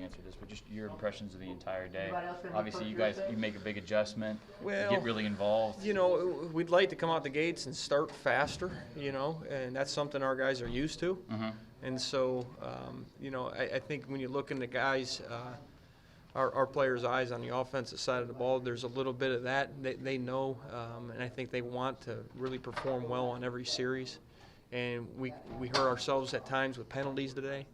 answer this, but just your impressions of the entire day. Obviously, you make a big adjustment, Well, you get really involved. We'd like to come out the gates and start faster, and that's something our guys are used to. Mm-hmm. And so, I think when you look in the guys, our players' eyes on the offensive side of the ball, there's a little bit of that. They know, and I think they want to really perform well on every series. And we hurt ourselves at times with penalties today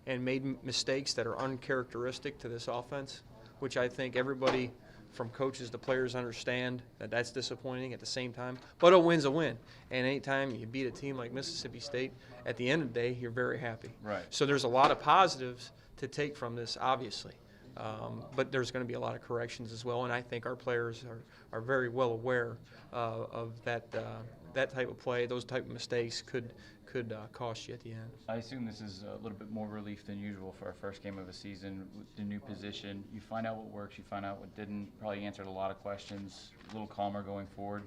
and made mistakes that are uncharacteristic to this offense, which I think everybody from coaches to players understand that that's disappointing at the same time. But a win's a win. And anytime you beat a team like Mississippi State, at the end of the day, you're very happy. Right. So there's a lot of positives to take from this, obviously. But there's going to be a lot of corrections as well, and I think our players are very well aware of that type of play. Those type of mistakes could cost you at the end. I assume this is a little bit more relief than usual for our first game of a season with the new position. You find out what works, you find out what didn't. Probably answered a lot of questions. A little calmer going forward.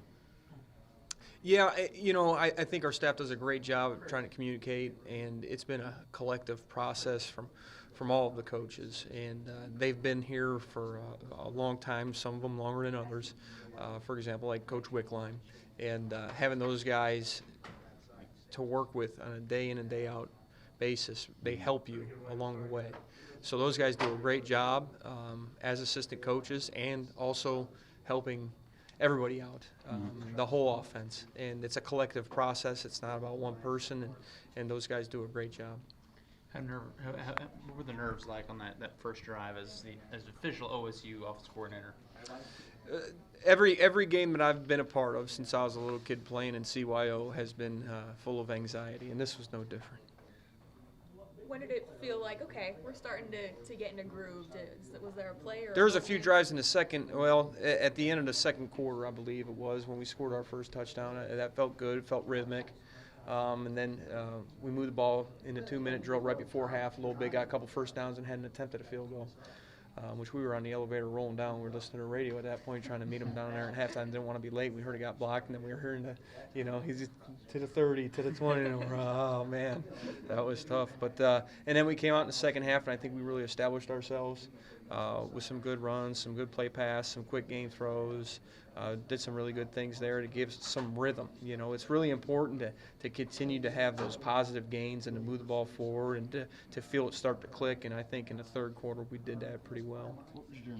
Yeah, I think our staff does a great job of trying to communicate, and it's been a collective process from all of the coaches, and they've been here for a long time, some of them longer than others. For example, like Coach Wickline, and having those guys to work with on a day in and day out basis, they help you along the way. So those guys do a great job as assistant coaches and also helping everybody out, the whole offense. And it's a collective process. It's not about one person, and those guys do a great job. What were the nerves like on that first drive as the official OSU offensive coordinator? Every game that I've been a part of since I was a little kid playing in CYO has been full of anxiety, and this was no different. When did it feel like, okay, we're starting to get in a groove? Was there a play? There was a few drives in the second, at the end of the second quarter, I believe it was, when we scored our first touchdown. That felt good. It felt rhythmic. And then we moved the ball in the 2-minute drill right before half a little bit, got a couple first downs and had an attempt at a field goal, which we were on the elevator rolling down. We were listening to the radio at that point, trying to meet him down there at halftime. Didn't want to be late. We heard it got blocked, and then we were hearing he's to the 30, to the 20, and we're, oh, man, that was tough. But and then we came out in the second half, and I think we really established ourselves with some good runs, some good play pass, some quick game throws. Did some really good things there to give some rhythm. It's really important to continue to have those positive gains and to move the ball forward and to feel it start to click. And I think in the third quarter we did that pretty well. What was your